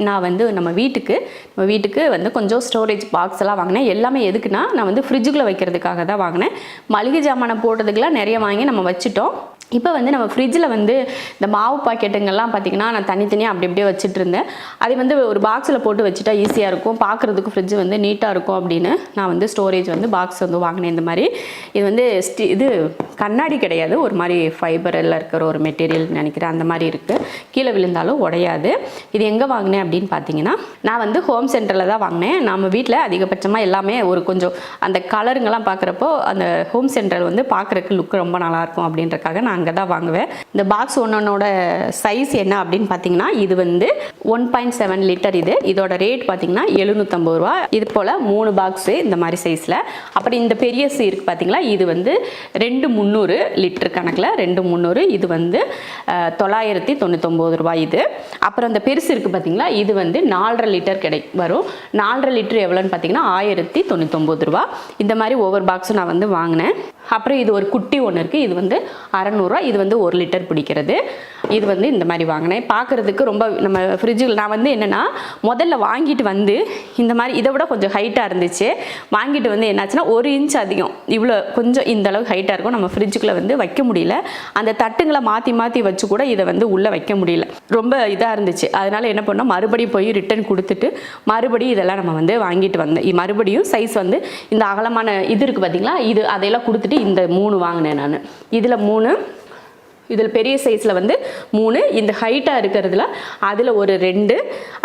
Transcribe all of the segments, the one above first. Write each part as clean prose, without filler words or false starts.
நான் வந்து நம்ம வீட்டுக்கு வந்து கொஞ்சம் ஸ்டோரேஜ் பாக்ஸ் எல்லாம் வாங்கினேன். எல்லாமே எதுக்குன்னா நான் வந்து ஃப்ரிட்ஜுக்குள்ளே வைக்கிறதுக்காக தான் வாங்கினேன். மளிகை ஜாமானை போடுறதுக்கெலாம் நிறைய வாங்கி நம்ம வச்சுட்டோம். இப்போ வந்து நம்ம ஃப்ரிட்ஜில் வந்து இந்த மாவு பாக்கெட்டுங்கள்லாம் பார்த்திங்கன்னா நான் தனித்தனியாக அப்படி அப்படியே வச்சுட்டு இருந்தேன். அதை வந்து ஒரு பாக்ஸில் போட்டு வச்சுட்டா ஈஸியாக இருக்கும், பார்க்குறதுக்கு ஃப்ரிட்ஜ் வந்து நீட்டாக இருக்கும் அப்படின்னு நான் வந்து ஸ்டோரேஜ் வந்து பாக்ஸ் வந்து வாங்கினேன். இந்த மாதிரி இது வந்து இது கண்ணாடி கிடையாது, ஒரு மாதிரி ஃபைபர் எல்லாம் இருக்கிற ஒரு மெட்டீரியல் நினைக்கிறேன், அந்த மாதிரி இருக்குது. கீழே விழுந்தாலும் உடையாது. இது எங்கே வாங்கினேன் அப்படின்னு பார்த்தீங்கன்னா நான் வந்து ஹோம் சென்டரில் தான் வாங்கினேன். நம்ம வீட்டில் அதிகபட்சமாக எல்லாமே ஒரு கொஞ்சம் அந்த கலருங்கெல்லாம் பார்க்குறப்போ அந்த ஹோம் சென்டர் வந்து பார்க்குறதுக்கு லுக் ரொம்ப நல்லாயிருக்கும் அப்படின்றக்காக நான் அங்கே தான் வாங்குவேன். இந்த பாக்ஸ் ஒன்னோட சைஸ் என்ன அப்படின்னு பார்த்தீங்கன்னா இது வந்து 1.7 லிட்டர். இதோட ரேட் பார்த்தீங்கன்னா 750 ரூபா. இது போல் 3 பாக்ஸு இந்த மாதிரி சைஸில். அப்புறம் இந்த பெரிய இருக்குது பார்த்தீங்களா, இது வந்து 2,300 லிட்டர் கணக்கில் 2,300. இது வந்து 999 ரூபாய் இது. அப்புறம் அந்த பெருசு இருக்குது பார்த்தீங்களா, இது வந்து 4.5 லிட்டர் வரும். 4.5 லிட்டர் எவ்வளோன்னு பார்த்தீங்கன்னா 1099 ரூபா. இந்த மாதிரி ஒவ்வொரு பாக்ஸும் நான் வந்து வாங்கினேன். அப்புறம் இது ஒரு குட்டி ஒன்று இருக்குது, இது வந்து 600 ரூபா. இது வந்து 1 லிட்டர் பிடிக்கிறது. இது வந்து இந்த மாதிரி வாங்கினேன். பார்க்குறதுக்கு ரொம்ப நம்ம ஃப்ரிட்ஜில் நான் வந்து என்னென்னா முதல்ல வாங்கிட்டு வந்து இந்த மாதிரி இதை விட கொஞ்சம் ஹைட்டாக இருந்துச்சு. வாங்கிட்டு வந்து என்னாச்சுன்னா 1 இன்ச் அதிகம், இவ்வளோ கொஞ்சம் இந்த அளவுக்கு ஹைட்டாக இருக்கும். நம்ம ஃப்ரிட்ஜுக்குள்ளே வந்து வைக்க முடியல. அந்த தட்டுங்களை மாற்றி வச்சு கூட இதை வந்து உள்ளே வைக்க முடியல, ரொம்ப இதாக இருந்துச்சு. அதனால் என்ன பண்ணோம், மறுபடியும் போய் ரிட்டன் கொடுத்துட்டு மறுபடியும் இதெல்லாம் நம்ம வந்து வாங்கிட்டு வந்தேன். மறுபடியும் சைஸ் வந்து இந்த அகலமான இது இருக்குது பார்த்தீங்களா, இது அதையெல்லாம் கொடுத்துட்டு இந்த 3 வாங்கினேன் நான். இதில் 3, இதில் பெரிய சைஸில் வந்து 3, இந்த ஹைட்டாக இருக்கிறதுல அதில் ஒரு 2,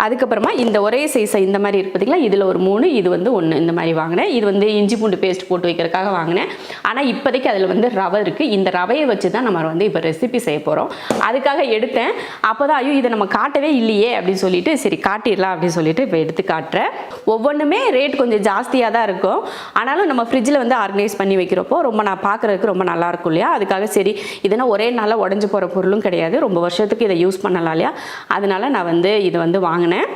அதுக்கப்புறமா இந்த ஒரே சைஸை இந்த மாதிரி இருக்கு பார்த்தீங்களா, இதில் ஒரு 3, இது வந்து 1 இந்த மாதிரி வாங்கினேன். இது வந்து இஞ்சி பூண்டு பேஸ்ட் போட்டு வைக்கிறதுக்காக வாங்கினேன். ஆனால் இப்போதைக்கு அதில் வந்து ரவை இருக்குது. இந்த ரவையை வச்சு தான் நம்ம வந்து இப்போ ரெசிபி செய்ய போகிறோம். அதுக்காக எடுத்தேன். அப்போ தான் ஐயோ இதை நம்ம காட்டவே இல்லையே அப்படின்னு சொல்லிட்டு சரி காட்டிடலாம் அப்படின்னு சொல்லிட்டு இப்போ எடுத்து காட்டுறேன். ஒவ்வொன்றுமே ரேட் கொஞ்சம் ஜாஸ்தியாக தான் இருக்கும். ஆனாலும் நம்ம ஃப்ரிட்ஜில் வந்து ஆர்கனைஸ் பண்ணி வைக்கிறப்போ ரொம்ப நான் பார்க்குறதுக்கு ரொம்ப நல்லாயிருக்கும் இல்லையா. அதுக்காக சரி இதனால் ஒரே நாளில் உடஞ்சி போகிற பொருளும் கிடையாது, ரொம்ப வருஷத்துக்கு இதை யூஸ் பண்ணலாம் இல்லையா. அதனால நான் வந்து இதை வந்து வாங்கினேன்.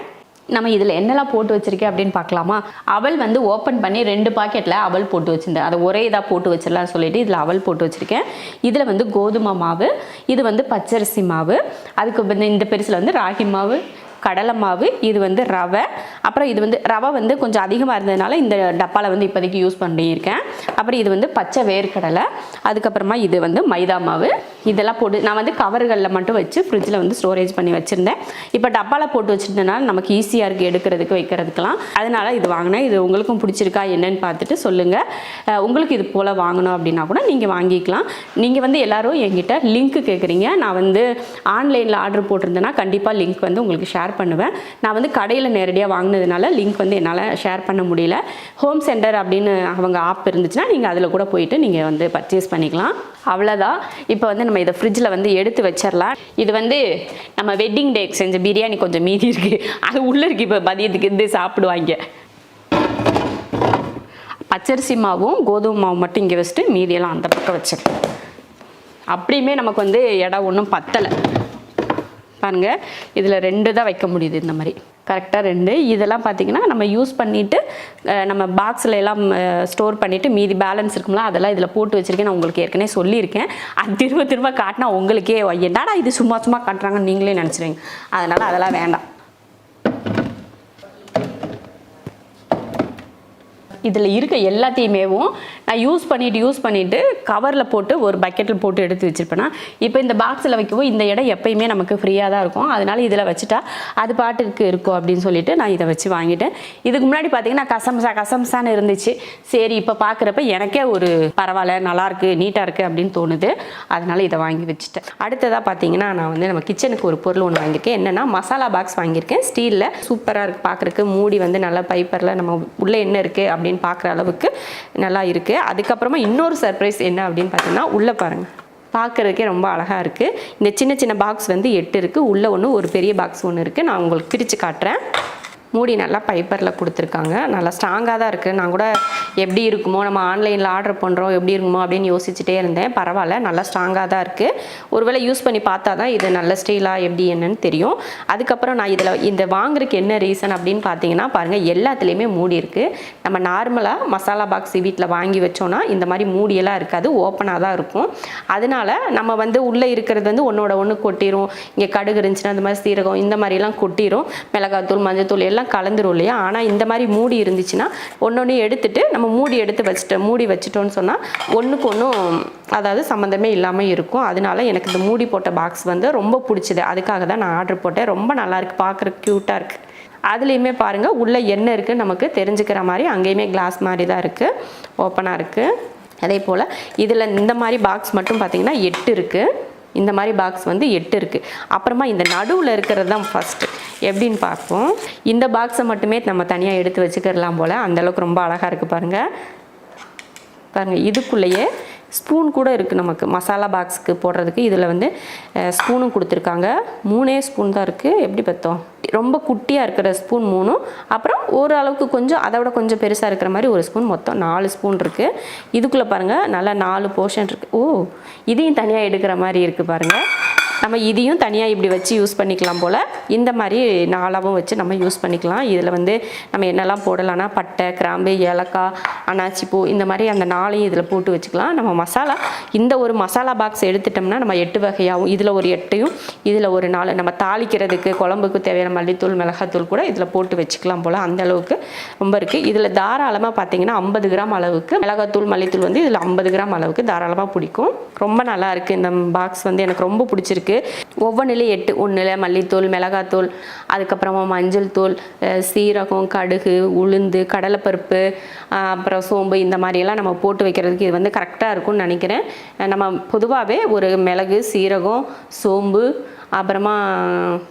நம்ம இதில் என்னெல்லாம் போட்டு வச்சுருக்கேன் அப்படின்னு பார்க்கலாமா. அவல் வந்து ஓப்பன் பண்ணி 2 பாக்கெட்டில் அவல் போட்டு வச்சுருந்தேன். அதை ஒரே இதாக போட்டு வச்சிடலாம்னு சொல்லிட்டு இதில் அவல் போட்டு வச்சுருக்கேன். இதில் வந்து கோதுமை மாவு, இது வந்து பச்சரிசி மாவு, அதுக்கு வந்து இந்த பெருசில் வந்து ராகி மாவு, கடலை மாவு, இது வந்து ரவை. அப்புறம் இது வந்து ரவை வந்து கொஞ்சம் அதிகமாக இருந்ததுனால இந்த டப்பாவில் வந்து இப்போதைக்கு யூஸ் பண்ணியிருக்கேன். அப்புறம் இது வந்து பச்சை வேர்க்கடலை, அதுக்கப்புறமா இது வந்து மைதா மாவு. இதெல்லாம் போட்டு நான் வந்து கவர்களில் மட்டும் வச்சு ஃப்ரிட்ஜில் வந்து ஸ்டோரேஜ் பண்ணி வச்சுருந்தேன். இப்போ டப்பாவில் போட்டு வச்சுருந்தனால நமக்கு ஈஸியாக இருக்குது எடுக்கிறதுக்கு வைக்கிறதுக்கெலாம். அதனால் இது வாங்கினேன். இது உங்களுக்கும் பிடிச்சிருக்கா என்னன்னு பார்த்துட்டு சொல்லுங்கள். உங்களுக்கு இது போல் வாங்கணும் அப்படின்னா கூட நீங்கள் வாங்கிக்கலாம். நீங்கள் வந்து எல்லோரும் என்கிட்ட லிங்க்கு கேட்குறீங்க. நான் வந்து ஆன்லைனில் ஆர்டர் போட்டிருந்தேன்னா கண்டிப்பாக லிங்க் வந்து உங்களுக்கு ஷேர் பண்ணுவேன். நான் வந்து கடையில் நேரடியாக வாங்கினதுனால லிங்க் வந்து என்னால் ஷேர் பண்ண முடியல. ஹோம் சென்டர் அப்படின்னு அவங்க ஆப் இருந்துச்சுன்னா நீங்கள் அதில் கூட போயிட்டு நீங்கள் வந்து பர்ச்சேஸ் பண்ணிக்கலாம். அவ்வளோதான். இப்போ வந்து நம்ம இதை ஃப்ரிட்ஜில் வந்து எடுத்து வச்சிடலாம். இது வந்து நம்ம வெட்டிங் டேக்கு செஞ்ச பிரியாணி கொஞ்சம் மீதி இருக்குது, அது உள்ளே இருக்குது. இப்போ மதியத்துக்கு இருந்து சாப்பிடுவாங்க. பச்சரிசி மாவும் கோதுமை மாவும் மட்டும் இங்கே வச்சுட்டு மீதியெல்லாம் அந்த பக்கம் வச்சிருக்கேன். அப்படியுமே நமக்கு வந்து இடம் ஒன்றும் பத்தலை பாருங்கள். இதில் 2 தான் வைக்க முடியுது இந்த மாதிரி கரெக்டாக 2. இதெல்லாம் பார்த்திங்கன்னா நம்ம யூஸ் பண்ணிவிட்டு நம்ம பாக்ஸில் எல்லாம் ஸ்டோர் பண்ணிவிட்டு மீதி பேலன்ஸ் இருக்கும்ல அதெல்லாம் இதில் போட்டு வச்சுருக்கேன். நான் உங்களுக்கு ஏற்கனவே சொல்லியிருக்கேன். அது திரும்ப காட்டினா உங்களுக்கே என்னடா இது சும்மா காட்டுறாங்கன்னு நீங்களே நினச்சிருவீங்க. அதனால் அதெல்லாம் வேண்டாம். இதில் இருக்க எல்லாத்தையுமேவும் நான் யூஸ் பண்ணிவிட்டு கவரில் போட்டு ஒரு பக்கெட்டில் போட்டு எடுத்து வச்சுருப்பேன்னா இப்போ இந்த பாக்ஸில் வைக்கவும் இந்த இடம் எப்பயுமே நமக்கு ஃப்ரீயாக தான் இருக்கும். அதனால் இதில் வச்சுட்டா அது பாட்டுக்கு இருக்கும் அப்படின்னு சொல்லிட்டு நான் இதை வச்சு வாங்கிட்டேன். இதுக்கு முன்னாடி பார்த்தீங்கன்னா கசம்சான்னு இருந்துச்சு. சரி இப்போ பார்க்குறப்ப எனக்கே ஒரு பரவாயில்ல, நல்லாயிருக்கு, நீட்டாக இருக்குது அப்படின்னு தோணுது. அதனால் இதை வாங்கி வச்சுட்டேன். அடுத்ததாக பார்த்தீங்கன்னா நான் வந்து நம்ம கிச்சனுக்கு ஒரு பொருள் ஒன்று வாங்கியிருக்கேன். என்னென்னா மசாலா பாக்ஸ் வாங்கியிருக்கேன். ஸ்டீலில் சூப்பராக இருக்குது பார்க்குறக்கு. மூடி வந்து நல்லா பைப்பரில் நம்ம உள்ளே என்ன இருக்குது அப்படின்னு பார்க்குற அளவுக்கு நல்லா இருக்குது. அதுக்கப்புறமா இன்னொரு சர்ப்ரைஸ் என்ன அப்படின்னு பார்த்தீங்கன்னா உள்ளே பாருங்கள், பார்க்குறதுக்கே ரொம்ப அழகாக இருக்குது. இந்த சின்ன பாக்ஸ் வந்து 8 இருக்குது. உள்ளே ஒரு பெரிய பாக்ஸ் ஒன்று இருக்குது. நான் உங்களுக்கு பிரித்து காட்டுறேன். மூடி நல்லா பைப்பரில் கொடுத்துருக்காங்க. நல்லா ஸ்ட்ராங்காக தான் இருக்குது. நான் கூட எப்படி இருக்குமோ, நம்ம ஆன்லைனில் ஆர்டர் பண்ணுறோம் எப்படி இருக்குமோ அப்படின்னு யோசிச்சுட்டே இருந்தேன். பரவாயில்ல, நல்லா ஸ்ட்ராங்காக தான் இருக்குது. ஒருவேளை யூஸ் பண்ணி பார்த்தா தான் இது நல்ல ஸ்டீலாக எப்படி என்னன்னு தெரியும். அதுக்கப்புறம் நான் இதில் இந்த வாங்குறதுக்கு என்ன ரீசன் அப்படின்னு பார்த்தீங்கன்னா பாருங்கள், எல்லாத்துலேயுமே மூடி இருக்குது. நம்ம நார்மலாக மசாலா பாக்ஸ் வீட்டில் வாங்கி வச்சோன்னா இந்த மாதிரி மூடியெல்லாம் இருக்காது, ஓப்பனாக தான் இருக்கும். அதனால நம்ம வந்து உள்ளே இருக்கிறது வந்து ஒன்றோட ஒன்று கொட்டிடும். இங்கே கடுகு இருந்துச்சுன்னா அந்த மாதிரி சீரகம் இந்த மாதிரிலாம் கொட்டிடும். மிளகாத்தூள் மஞ்சத்தூள் எல்லாம் கலந்துரும் இல்லையா. ஆனால் இந்த மாதிரி மூடி இருந்துச்சுன்னா ஒன்று எடுத்துட்டு நம்ம மூடி எடுத்து மூடி வச்சுட்டோன்னு சொன்னால் ஒன்றுக்கு ஒன்றும் அதாவது சம்மந்தமே இல்லாமல் இருக்கும். அதனால எனக்கு இந்த மூடி போட்ட பாக்ஸ் வந்து ரொம்ப பிடிச்சிது. அதுக்காக தான் நான் ஆர்டர் போட்டேன். ரொம்ப நல்லாயிருக்கு, பார்க்குறக்கு க்யூட்டாக இருக்குது. அதுலேயுமே பாருங்கள் உள்ளே என்ன இருக்குதுன்னு நமக்கு தெரிஞ்சுக்கிற மாதிரி அங்கேயுமே கிளாஸ் மாதிரி தான் இருக்குது, ஓப்பனாக இருக்குது. அதே போல் இதில் இந்த மாதிரி பாக்ஸ் மட்டும் பார்த்திங்கன்னா 8 இருக்குது. இந்த மாதிரி பாக்ஸ் வந்து 8 இருக்குது. அப்புறமா இந்த நடுவில் இருக்கிறது தான் ஃபஸ்ட்டு. எப்படின்னு பார்ப்போம். இந்த பாக்ஸை மட்டுமே நம்ம தனியாக எடுத்து வச்சுக்கிடலாம் போல், அந்தளவுக்கு ரொம்ப அழகாக இருக்குது பாருங்கள். பாருங்கள், இதுக்குள்ளேயே ஸ்பூன் கூட இருக்குது நமக்கு மசாலா பாக்ஸுக்கு போடுறதுக்கு. இதில் வந்து ஸ்பூனும் கொடுத்துருக்காங்க. 3 ஸ்பூன் தான் இருக்குது. எப்படி பார்த்தோம், ரொம்ப குட்டியாக இருக்கிற ஸ்பூன் 3, அப்புறம் ஓரளவுக்கு கொஞ்சம் அதை விட கொஞ்சம் பெருசாக இருக்கிற மாதிரி ஒரு ஸ்பூன், மொத்தம் 4 ஸ்பூன் இருக்குது. இதுக்குள்ளே பாருங்கள் நல்லா 4 போர்ஷன் இருக்குது. ஓ, இதையும் தனியாக எடுக்கிற மாதிரி இருக்குது பாருங்கள். நம்ம இதையும் தனியாக இப்படி வச்சு யூஸ் பண்ணிக்கலாம் போல். இந்த மாதிரி 4ஆவும் வச்சு நம்ம யூஸ் பண்ணிக்கலாம். இதில் வந்து நம்ம என்னெல்லாம் போடலாம்னா பட்டை, கிராம்பு, ஏலக்காய், அன்னாச்சிப்பூ இந்த மாதிரி அந்த 4ஐயும் இதில் போட்டு வச்சுக்கலாம். நம்ம மசாலா இந்த ஒரு மசாலா பாக்ஸ் எடுத்துட்டோம்னா நம்ம 8 வகையாகவும், இதில் ஒரு 8யும் இதில் ஒரு 4 நம்ம தாளிக்கிறதுக்கு குழம்புக்கு தேவையான மல்லித்தூள் மிளகாத்தூள் கூட இதில் போட்டு வச்சுக்கலாம் போல். அந்த அளவுக்கு ரொம்ப இருக்குது. இதில் தாராளமாக பார்த்தீங்கன்னா 50 கிராம் அளவுக்கு மிளகாத்தூள் மல்லித்தூள் வந்து இதில் 50 கிராம் அளவுக்கு தாராளமாக பிடிக்கும். ரொம்ப நல்லா இருக்குது இந்த பாக்ஸ் வந்து, எனக்கு ரொம்ப பிடிச்சிருக்கு. ஒவ்வொன்றிலையும் 8, 1 மல்லித்தூள் மிளகாத்தூள், அதுக்கப்புறமா மஞ்சள் தூள், சீரகம், கடுகு, உளுந்து, கடலைப்பருப்பு, அப்புறம் சோம்பு இந்த மாதிரியெல்லாம் நம்ம போட்டு வைக்கிறதுக்கு இது வந்து கரெக்டாக இருக்கும்னு நினைக்கிறேன். நம்ம பொதுவாகவே ஒரு மிளகு, சீரகம், சோம்பு, அப்புறமா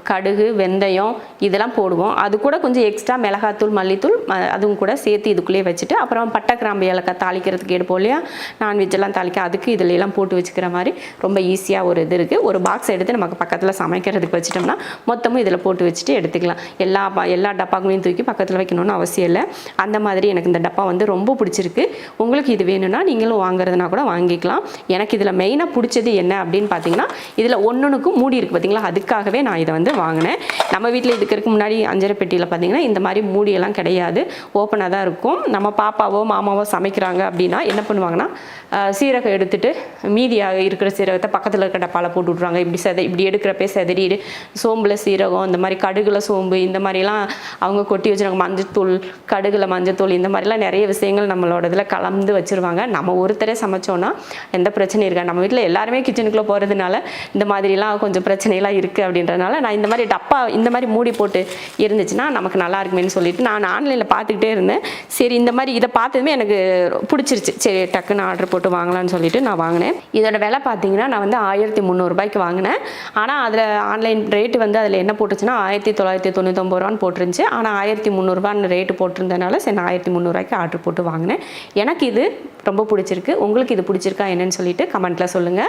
கடுகு, வெந்தயம் இதெல்லாம் போடுவோம். அது கூட கொஞ்சம் எக்ஸ்ட்ரா மிளகாத்தூள் மல்லித்தூள் அதுவும் கூட சேர்த்து இதுக்குள்ளேயே வச்சுட்டு, அப்புறம் பட்டை கிராம்பு ஏலக்காய் தாளிக்கிறதுக்கு எடுப்போம் இல்லையா, நான்வெஜ்ஜெல்லாம் தாளிக்க, அதுக்கு இதில் எல்லாம் போட்டு வச்சுக்கிற மாதிரி ரொம்ப ஈஸியாக ஒரு இது இருக்குது. ஒரு பாக்ஸ் எடுத்து நமக்கு பக்கத்தில் சமைக்கிறதுக்கு வச்சுட்டோம்னா மொத்தமும் இதில் போட்டு வச்சுட்டு எடுத்துக்கலாம். எல்லா டப்பாக்குமே தூக்கி பக்கத்தில் வைக்கணும்னு அவசியம் இல்லை. அந்த மாதிரி எனக்கு இந்த டப்பா வந்து ரொம்ப பிடிச்சிருக்கு. உங்களுக்கு இது வேணும்னா நீங்களும் வாங்குறதுனா கூட வாங்கிக்கலாம். எனக்கு இதில் மெயினாக பிடிச்சது என்ன அப்படின்னு பார்த்தீங்கன்னா, இதில் ஒன்றுக்கும் மூடி இருக்குது பார்த்தீங்களா, அதுக்காகவே நான் இதை வந்து வாங்கினேன். நம்ம வீட்டில் இருக்கிறதுக்கு முன்னாடி அஞ்சரை பெட்டியில் பார்த்தீங்கன்னா இந்த மாதிரி மூடியெல்லாம் கிடையாது, ஓப்பனாக தான் இருக்கும். நம்ம பாப்பாவோ மாமாவோ சமைக்கிறாங்க அப்படின்னா என்ன பண்ணுவாங்கன்னா, சீரகம் எடுத்துட்டு மீதியாக இருக்கிற சீரகத்தை பக்கத்தில் இருக்கிற டப்பாவில் போட்டு விட்ருவாங்க. இப்படி எடுக்கிறப்பே செதறிடு. சோம்பில் சீரகம், இந்த மாதிரி கடுகுல சோம்பு இந்த மாதிரிலாம் அவங்க கொட்டி வச்சுருவாங்க. மஞ்சத்தூள், கடுகுல மஞ்சத்தூள் இந்த மாதிரிலாம் நிறைய விஷயங்கள் நம்மளோட இதில் கலந்து வச்சுருவாங்க. நம்ம ஒருத்தரே சமைச்சோன்னா எந்த பிரச்சனையும் இருக்காது. நம்ம வீட்டில் எல்லாருமே கிச்சனுக்குள்ளே போகிறதுனால இந்த மாதிரிலாம் கொஞ்சம் பிரச்சனைலாம் இருக்குது அப்படின்றதுனால நான் இந்த மாதிரி டப்பா இந்த மாதிரி மூடி போட்டு இருந்துச்சுன்னா நமக்கு நல்லா இருக்குமேன்னு சொல்லிட்டு நான் ஆன்லைனில் பார்த்துக்கிட்டே இருந்தேன். சரி, இந்த மாதிரி இதை பார்த்ததுமே எனக்கு பிடிச்சிருச்சு. சரி, டக்குன்னு ஆர்டர் போட்டு வாங்கலான்னு சொல்லிட்டு நான் வாங்கினேன். இதோட விலை பார்த்தீங்கன்னா நான் வந்து 1300 ரூபாய்க்கு வாங்கினேன். ஆனால் அதில் ஆன்லைன் ரேட்டு வந்து அதில் என்ன போட்டுச்சுன்னா 1999 ரூபான்னு போட்டுருந்துச்சு. ஆனால் 1300 ரூபான்னு ரேட்டு போட்டிருந்ததுனால சரி, நான் 1300 ரூபாய்க்கு ஆர்டர் போட்டு வாங்கினேன். எனக்கு இது ரொம்ப பிடிச்சிருக்கு. உங்களுக்கு இது பிடிச்சிருக்கா என்னன்னு சொல்லிட்டு கமெண்ட்டில் சொல்லுங்கள்.